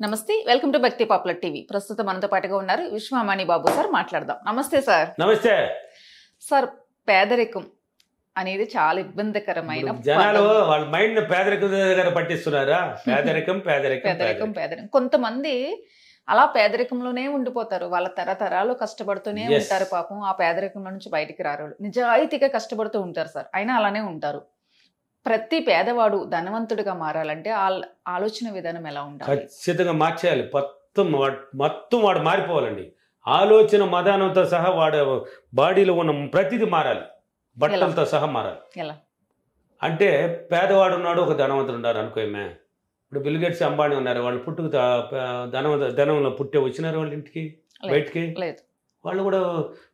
నమస్తే welcome to భక్తి popular TV ప్రస్తుతం మనతో పాటుగా ఉన్నారు విశ్వమాణి బాబు సార్ మాట్లాడదాం. నమస్తే సార్. నమస్తే సార్, పేదరికం అనేది చాలా ఇబ్బందికరమైన జనాలు వాళ్ళ మైండ్ పేదరికం దగ్గర పట్టిస్తున్నారా? పేదరికం పేదరికం పేదరికం పేదరికం కొంతమంది అలా పేదరికంలోనే ఉండిపోతారు. వాళ్ళ తరతరాలు కష్టపడుతూనే ఉంటారు. పాపం ఆ పేదరికంలో నుంచి బయటికి రారు. నిజాయితీగా కష్టపడుతూ ఉంటారు సార్, అయినా అలానే ఉంటారు. ప్రతి పేదవాడు ధనవంతుడిగా మారాలంటే ఆలోచన విధానం ఎలా ఉండాలి? ఖచ్చితంగా మార్చేయాలి. మొత్తం వాడు మారిపోవాలండి. ఆలోచన మదానంతో సహా వాడు బాడీలో ఉన్న ప్రతిదీ మారాలి. బట్టలతో సహా మారాలి. ఎలా అంటే పేదవాడు ఉన్నాడు, ఒక ధనవంతుడు ఉన్నారు అనుకోమే. ఇప్పుడు బిల్ గేట్స్ అంబానీ ఉన్నారు. వాళ్ళు ధనంలో పుట్టే వచ్చినారు వాళ్ళ ఇంటికి బయటికి లేదు. వాళ్ళు కూడా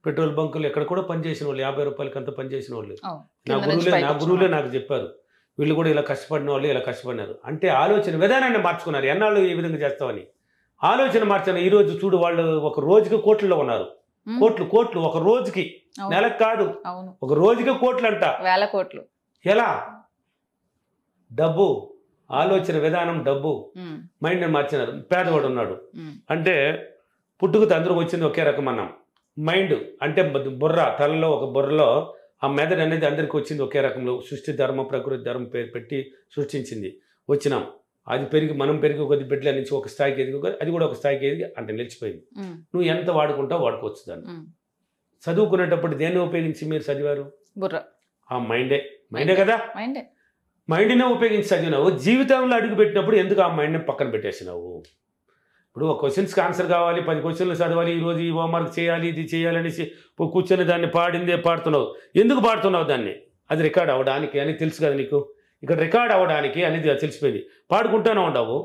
పెట్రోల్ బంకులు ఎక్కడ కూడా పనిచేసిన వాళ్ళు, 50 రూపాయలకి అంతా పనిచేసిన వాళ్ళు. నా గురువులే నాకు చెప్పారు, వీళ్ళు కూడా ఇలా కష్టపడిన వాళ్ళు ఇలా కష్టపడినారు. అంటే ఆలోచన విధానాన్ని మార్చుకున్నారు. ఎన్నాళ్ళు ఈ విధంగా చేస్తామని ఆలోచన మార్చాను. ఈ రోజు చూడు, వాళ్ళు ఒక రోజుకి కోట్లలో ఉన్నారు. కోట్లు ఒక రోజుకి, నెలకు కాదు, ఒక రోజుకి కోట్లు అంట, వేల కోట్లు. ఎలా? డబ్బు, ఆలోచన విధానం, డబ్బు, మైండ్ మార్చినారు. పేదవాడు ఉన్నాడు అంటే పుట్టుకతో అందరూ వచ్చింది ఒకే రకం అన్నాం. మైండ్ అంటే బుర్ర, తలలో ఒక బుర్రలో ఆ మెదడు అనేది అందరికి వచ్చింది ఒకే రకంలో. సృష్టి ధర్మం, ప్రకృతి ధర్మం పేరు పెట్టి సృష్టించింది. వచ్చినాం, అది పెరిగి మనం పెరిగి కొద్ది బిడ్డల నుంచి ఒక స్థాయికి ఎదిగి అది కూడా ఒక స్థాయికి ఎదిగి అంటే నిలిచిపోయింది. నువ్వు ఎంత వాడుకుంటావు వాడుకోవచ్చు దాన్ని. చదువుకునేటప్పుడు దేన్ని ఉపయోగించి మీరు చదివారు? బుర్ర. ఆ మైండే కదా, మైండ్నే ఉపయోగించి చదివినావు. జీవితంలో అడుగు పెట్టినప్పుడు ఎందుకు ఆ మైండ్ని పక్కన పెట్టేసినావు? ఇప్పుడు ఒక క్వశ్చన్స్కి ఆన్సర్ కావాలి, 10 క్వశ్చన్లు చదవాలి, ఈరోజు ఈ హోంవర్క్ చేయాలి, ఇది చేయాలనేసి కూర్చొని దాన్ని పాడిందే పాడుతున్నావు. ఎందుకు పాడుతున్నావు దాన్ని? అది రికార్డ్ అవ్వడానికి అని తెలుసు కదా నీకు. ఇక్కడ రికార్డ్ అవ్వడానికి అనేది తెలిసిపోయింది. పాడుకుంటూనే ఉండవు,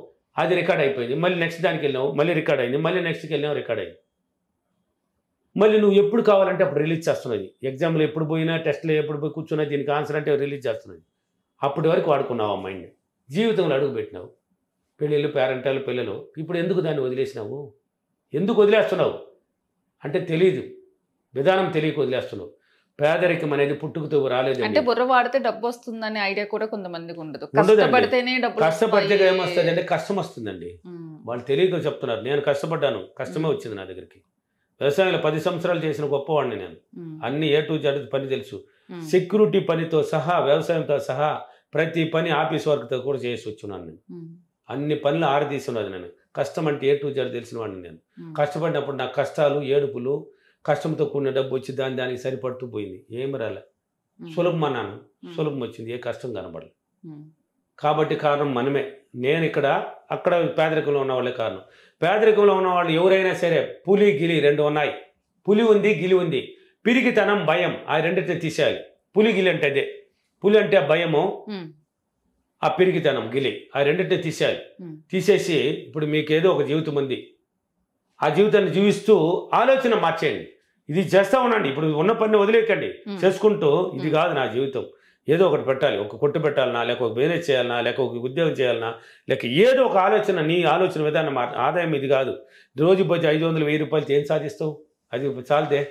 అది రికార్డ్ అయిపోయింది. మళ్ళీ నెక్స్ట్ దానికి వెళ్ళినావు, మళ్ళీ రికార్డ్ అయింది. మళ్ళీ నెక్స్ట్కి వెళ్ళినావు, రికార్డ్ అయింది. మళ్ళీ నువ్వు ఎప్పుడు కావాలంటే అప్పుడు రిలీజ్ చేస్తున్నది. ఎగ్జామ్లో ఎప్పుడు పోయినా, టెస్ట్లో ఎప్పుడు పోయి కూర్చున్నా దీనికి ఆన్సర్ అంటే రిలీజ్ చేస్తున్నది. అప్పటి వరకు వాడుకున్నావు ఆ మైండ్. జీవితంలో అడుగు పెట్టినావు, పెళ్ళిళ్ళు, పేరెంటాలు, పిల్లలు. ఇప్పుడు ఎందుకు దాన్ని వదిలేసినావు? ఎందుకు వదిలేస్తున్నావు అంటే తెలియదు, విధానం తెలియక వదిలేస్తున్నావు. పేదరికం అనేది పుట్టుకతో రాలేదు. అంటే బుర్ర వాడితే డబ్బు వస్తుందనే ఐడియా కూడా కొంతమందికి ఉండదు. కష్టపడితేనే డబ్బు. కష్టపడితే ఏమొస్తుంది అంటే కష్టం వస్తుందండి. వాళ్ళు తెలియక చెప్తున్నారు. నేను కష్టపడ్డాను, కష్టమే వచ్చింది నా దగ్గరికి. వ్యవసాయంలో 10 సంవత్సరాలు చేసిన గొప్పవాడిని నేను. అన్ని A to Z పని తెలుసు. సెక్యూరిటీ పనితో సహా, వ్యవసాయంతో సహా ప్రతి పని, ఆఫీస్ వర్క్తో కూడా చేసి వచ్చున్నాను నేను. అన్ని పనులు ఆరదీస్తున్నది నేను. కష్టం అంటే A to Z తెలిసిన వాడిని నేను. కష్టపడినప్పుడు నా కష్టాలు, ఏడుపులు, కష్టంతో కూడిన డబ్బు వచ్చి దానికి సరిపడుతూ పోయింది. ఏమి రాలే. సులభం అన్నాను, సులభం వచ్చింది, ఏ కష్టం కనబడలేదు. కాబట్టి కారణం మనమే. నేను ఇక్కడ, అక్కడ పేదరికంలో ఉన్న వాళ్ళే కారణం. పేదరికంలో ఉన్న వాళ్ళు ఎవరైనా సరే, పులి గిలి 2 ఉన్నాయి. పులి ఉంది, గిలి ఉంది. పిరికితనం, భయం, ఆ రెండింటిని తీసేయాలి. పులి గిలి అంటే అదే. పులి అంటే భయము, ఆ పిరికితనం, గిలి, ఆ రెండింటిని తీసేయాలి. తీసేసి ఇప్పుడు మీకేదో ఒక జీవితం ఉంది, ఆ జీవితాన్ని జీవిస్తూ ఆలోచన మార్చేయండి. ఇది చేస్తూ ఉండండి. ఇప్పుడు ఉన్న పని వదిలేకండి. చేసుకుంటూ ఇది కాదు నా జీవితం, ఏదో ఒకటి పెట్టాలి. ఒక కొట్టు పెట్టాలన్నా, లేక ఒక బిజినెస్ చేయాలన్నా, లేక ఒక ఉద్యోగం చేయాలన్నా, లేక ఏదో ఒక ఆలోచన, నీ ఆలోచన విధానం. ఆదాయం ఇది కాదు. రోజు పోతే 500, 1000 రూపాయలతో ఏం సాధిస్తావు? అది చాలితే.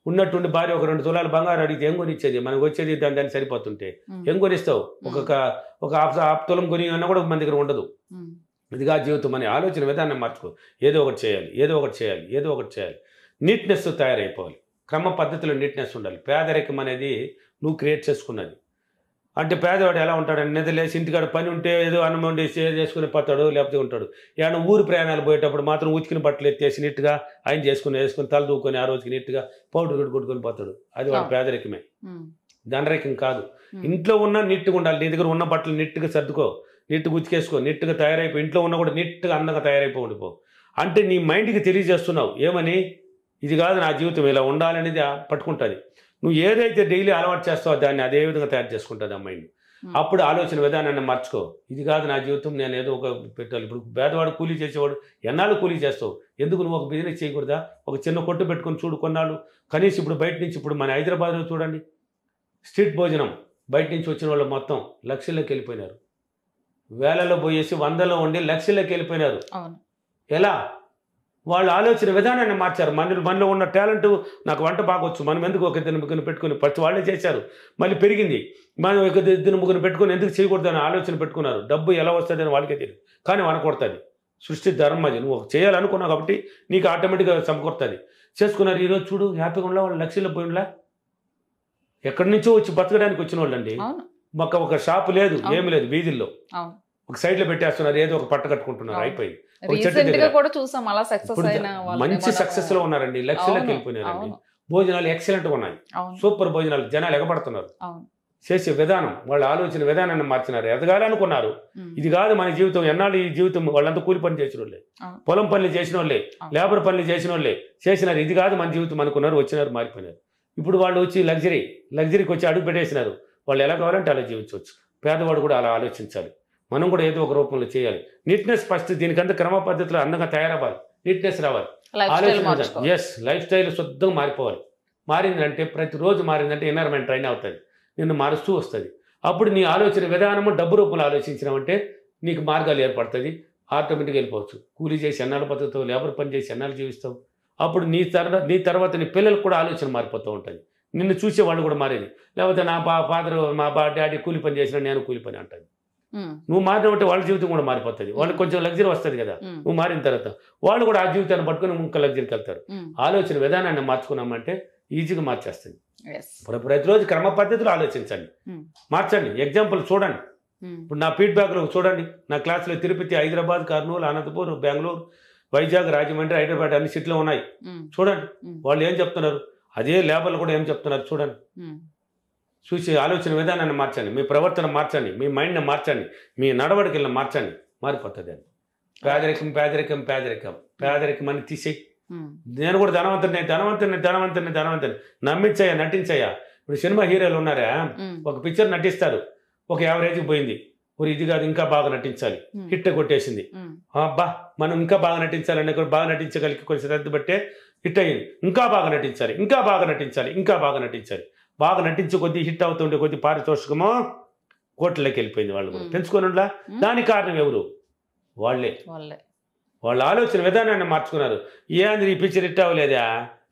ఉన్నట్టుండి భార్య ఒక 2 తులాలు బంగారం అడిగితే ఏం కొనిచ్చేది? మనకు వచ్చేది దాన్ని సరిపోతుంటే ఏం కొనిస్తావు? ఒక హాఫ్ తులం కొని అన్నా కూడా మన దగ్గర ఉండదు. ఇదిగా జీవితం అనే ఆలోచన విధానం మార్చుకో. ఏదో ఒకటి చేయాలి, ఏదో ఒకటి చేయాలి, ఏదో ఒకటి చేయాలి. నీట్నెస్ తయారైపోవాలి. క్రమ పద్ధతిలో నీట్నెస్ ఉండాలి. పేదరికం అనేది నువ్వు క్రియేట్ చేసుకున్నది. అంటే పేదవాడు ఎలా ఉంటాడని నిద్రలేసి ఇంటికాడ పని ఉంటే ఏదో అన్నం వండి చేసుకుని పోతాడు, లేకపోతే ఉంటాడు. ఏమైనా ఊరు ప్రయాణాలు పోయేటప్పుడు మాత్రం ఉతికిన బట్టలు ఎత్తేసి నీట్గా ఆయన వేసుకుని తల దూకొని ఆ రోజుకి నీట్గా పౌడర్ కొట్టుకొని పోతాడు. అది వాడు పేదరికమే, ధనరికం కాదు. ఇంట్లో ఉన్న నీట్గా ఉండాలి. నీ దగ్గర ఉన్న బట్టలు నీట్గా సర్దుకో, నీట్గా ఉతికేసుకో, నీట్గా తయారైపో. ఇంట్లో ఉన్న కూడా నీట్గా అందంగా తయారైపో ఉండిపో. అంటే నీ మైండ్కి తెలియజేస్తున్నావు ఏమని? ఇది కాదు నా జీవితం, ఇలా ఉండాలనేది పట్టుకుంటుంది. నువ్వు ఏదైతే డైలీ అలవాటు చేస్తావో దాన్ని అదే విధంగా తయారు చేసుకుంటుంది ఆ మైండ్. అప్పుడు ఆలోచన విధానాన్ని మార్చుకో. ఇది కాదు నా జీవితం, నేను ఏదో ఒక పెట్టాలి. ఇప్పుడు పేదవాడు కూలీ చేసేవాడు ఎన్నాళ్ళు కూలీ చేస్తావు? ఎందుకు నువ్వు ఒక బిజినెస్ చేయకూడదా? ఒక చిన్న కొట్టు పెట్టుకొని చూడు కొన్నాళ్ళు. కనీసం ఇప్పుడు బయట నుంచి, ఇప్పుడు మన హైదరాబాద్లో చూడండి, స్ట్రీట్ భోజనం బయట నుంచి వచ్చిన వాళ్ళు మొత్తం లక్షల్లోకి వెళ్ళిపోయినారు. వేలలో పోయేసి 100లో ఉండి లక్షల్లోకి వెళ్ళిపోయినారు. ఎలా? వాళ్ళు ఆలోచన విధానాన్ని మార్చారు. మనలో ఉన్న టాలెంట్, నాకు వంట బాగొచ్చు, మనం ఎందుకు ఒక 2 ముగ్గురు పెట్టుకుని ఫస్ట్ వాళ్ళే చేశారు. మళ్ళీ పెరిగింది, మనం ఒక 2 ముగ్గురు పెట్టుకుని ఎందుకు చేయకూడదని ఆలోచన పెట్టుకున్నారు. డబ్బు ఎలా వస్తుందని వాళ్ళకే తెలియదు, కానీ వనకొడుతుంది. సృష్టి ధర్మం అది. నువ్వు చేయాలనుకున్నావు కాబట్టి నీకు ఆటోమేటిక్గా సమకూరుతుంది. చేసుకున్నారు. ఈరోజు చూడు హ్యాపీగా ఉన్న వాళ్ళు లక్షల్లో పోయినలా, ఎక్కడి నుంచో వచ్చి బతకడానికి వచ్చిన వాళ్ళండి. మాకు ఒక షాపు లేదు, ఏమి లేదు, వీధుల్లో ఒక సైడ్ లో పెట్టేస్తున్నారు, ఏదో ఒక పట్ట కట్టుకుంటున్నారు, అయిపోయింది. మంచి సక్సెస్ లో ఉన్నారండి, లక్షలకు వెళ్ళిపోయినారండి. భోజనాలు ఎక్సలెంట్ గా ఉన్నాయి, సూపర్ భోజనాలు, జనాలు ఎగబడుతున్నారు. చేసే విధానం, వాళ్ళ ఆలోచన విధానాన్ని మార్చినారు, ఎదగాలనుకున్నారు. ఇది కాదు మన జీవితం, ఎన్నాళ్ళు ఈ జీవితం, వాళ్ళంతా కూలి పని చేసిన వాళ్ళే, పొలం పనులు చేసిన వాళ్ళే, లేబర్ పనులు చేసిన వాళ్ళే చేసినారు. ఇది కాదు మన జీవితం అనుకున్నారు, వచ్చినారు, మారిపోయినారు. ఇప్పుడు వాళ్ళు వచ్చి లగ్జరీకి వచ్చి అడుగు పెట్టేసినారు. వాళ్ళు ఎలా కావాలంటే అలా జీవించవచ్చు. పేదవాడు కూడా అలా ఆలోచించాలి. మనం కూడా ఏదో ఒక రూపంలో చేయాలి. నీట్నెస్ ఫస్ట్, దీనికంతా క్రమ పద్ధతిలో అందంగా తయారవ్వాలి, నీట్నెస్ రావాలి, ఆలోచన. ఎస్, లైఫ్ స్టైల్ శుద్ధంగా మారిపోవాలి. మారిందంటే ప్రతిరోజు మారిందంటే ఎన్వైరన్మెంట్ ట్రైన్ అవుతుంది, నిన్ను మారుస్తూ వస్తుంది. అప్పుడు నీ ఆలోచన విధానము డబ్బు రూపంలో ఆలోచించినామంటే నీకు మార్గాలు ఏర్పడుతుంది, ఆటోమేటిక్గా వెళ్ళిపోవచ్చు. కూలీ చేసి ఎన్నాళ్ళు బతుకుతావు, లేబర్ పని చేసి ఎన్నాళ్ళు జీవిస్తావు. అప్పుడు నీ తర్వాత నీ పిల్లలకు కూడా ఆలోచన మారిపోతూ ఉంటుంది, నిన్ను చూసే వాళ్ళు కూడా మారేది. లేకపోతే నా ఫాదర్ మా డాడీ కూలి పని చేసినా నేను కూలి పని అంటుంది. నువ్వు మారినట్టే వాళ్ళ జీవితం కూడా మారిపోతుంది, వాళ్ళకి కొంచెం లగ్జరీ వస్తుంది కదా. నువ్వు మారిన తర్వాత వాళ్ళు కూడా ఆ జీవితాన్ని పట్టుకుని ఇంకా లగ్జరీకి వెళ్తారు. ఆలోచన విధానాన్ని మార్చుకున్నామంటే ఈజీగా మార్చేస్తుంది. ప్రతిరోజు క్రమ పద్ధతిలో ఆలోచించండి, మార్చండి. ఎగ్జాంపుల్ చూడండి. ఇప్పుడు నా ఫీడ్బ్యాక్లో చూడండి, నా క్లాసులో తిరుపతి, హైదరాబాద్, కర్నూలు, అనంతపూర్, బెంగళూరు, వైజాగ్, రాజమండ్రి, హైదరాబాద్ అన్ని సిటీలో ఉన్నాయి. చూడండి వాళ్ళు ఏం చెప్తున్నారు, అదే లేబర్లు కూడా ఏం చెప్తున్నారు చూడండి. చూసి ఆలోచన విధానాన్ని మార్చండి, మీ ప్రవర్తన మార్చండి, మీ మైండ్ని మార్చండి, మీ నడవడికలను మార్చండి, మారిపోతుంది అని. పేదరికం పేదరికం పేదరికం పేదరికం అని తీసేయి. నేను కూడా ధనవంతుని నమ్మించయ్యా, నటించయ్యా. ఇప్పుడు సినిమా హీరోలు ఉన్నారా, ఒక పిక్చర్ నటిస్తారు, ఒక యావరేజ్కి పోయింది, ఇది కాదు ఇంకా బాగా నటించాలి, హిట్ కొట్టేసింది. అబ్బా మనం ఇంకా బాగా నటించాలని, బాగా నటించగలిగి కొంచెం శ్రద్ధ బట్టే హిట్ అయ్యింది. ఇంకా బాగా నటించాలి, ఇంకా బాగా నటించాలి, ఇంకా బాగా నటించాలి. బాగా నటించే కొద్దీ హిట్ అవుతుండే కొద్ది పారితోషికమో కోట్లకి వెళ్ళిపోయింది. వాళ్ళు కూడా తెలుసుకోనులా. దానికి కారణం ఎవరు? వాళ్ళే. వాళ్ళ ఆలోచన విధానాన్ని మార్చుకున్నారు. ఏంది ఈ పిక్చర్ హిట్ అవ్వలేదా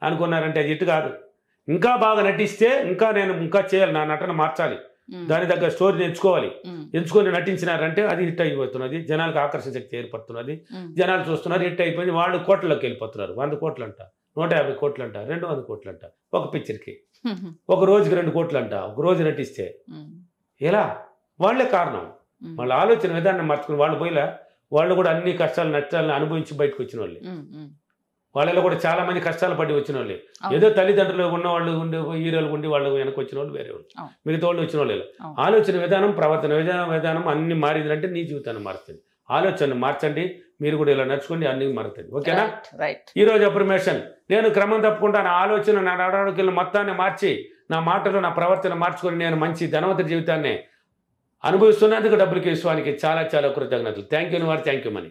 అనుకున్నారంటే అది హిట్ కాదు. ఇంకా బాగా నటిస్తే నేను ఇంకా చేయాలి, నా నటన మార్చాలి, దాని దగ్గర స్టోరీ ఎంచుకొని నటించినారంటే అది హిట్ అయిపోతున్నది, జనాలకు ఆకర్షణ శక్తి ఏర్పడుతున్నది, జనాలు చూస్తున్నారు, హిట్ అయిపోయింది. వాళ్ళు కోట్లలోకి వెళ్ళిపోతున్నారు. 100 కోట్లు అంట, 150 కోట్లు అంట, 200 కోట్లు అంట ఒక పిక్చర్కి. ఒక రోజుకి 2 కోట్లు అంట ఒక రోజు నటిస్తే. ఎలా? వాళ్ళే కారణం. వాళ్ళ ఆలోచన విధానం మార్చుకుని వాళ్ళు కూడా అన్ని కష్టాలు నష్టాలను అనుభవించి బయటకు వచ్చిన వాళ్ళే. వాళ్ళలో కూడా చాలా మంది కష్టాలు పడి వచ్చిన వాళ్ళే. ఏదో తల్లిదండ్రులు ఉన్న వాళ్ళు ఉండి, హీరోలు ఉండి వాళ్ళు వెనక వచ్చిన వాళ్ళు వేరే వాళ్ళు, మిగతా వాళ్ళు వచ్చిన వాళ్ళు. ఆలోచన విధానం, ప్రవర్తన విధానం అన్ని మారిందంటే నీ జీవితాన్ని మారుతుంది. ఆలోచన మార్చండి, మీరు కూడా ఇలా నడుచుకోండి, అన్ని మారుతుంది. ఓకేనా? ఈరోజు అఫర్మేషన్, నేను క్రమం తప్పకుండా నా ఆలోచన, నా నడవడికలను మొత్తాన్ని మార్చి, నా మాటలు, నా ప్రవర్తన మార్చుకొని నేను మంచి ధనవంత జీవితాన్ని అనుభవిస్తున్నందుకు డబ్బులకి విశ్వానికి చాలా చాలా కృతజ్ఞతలు. Thank you money.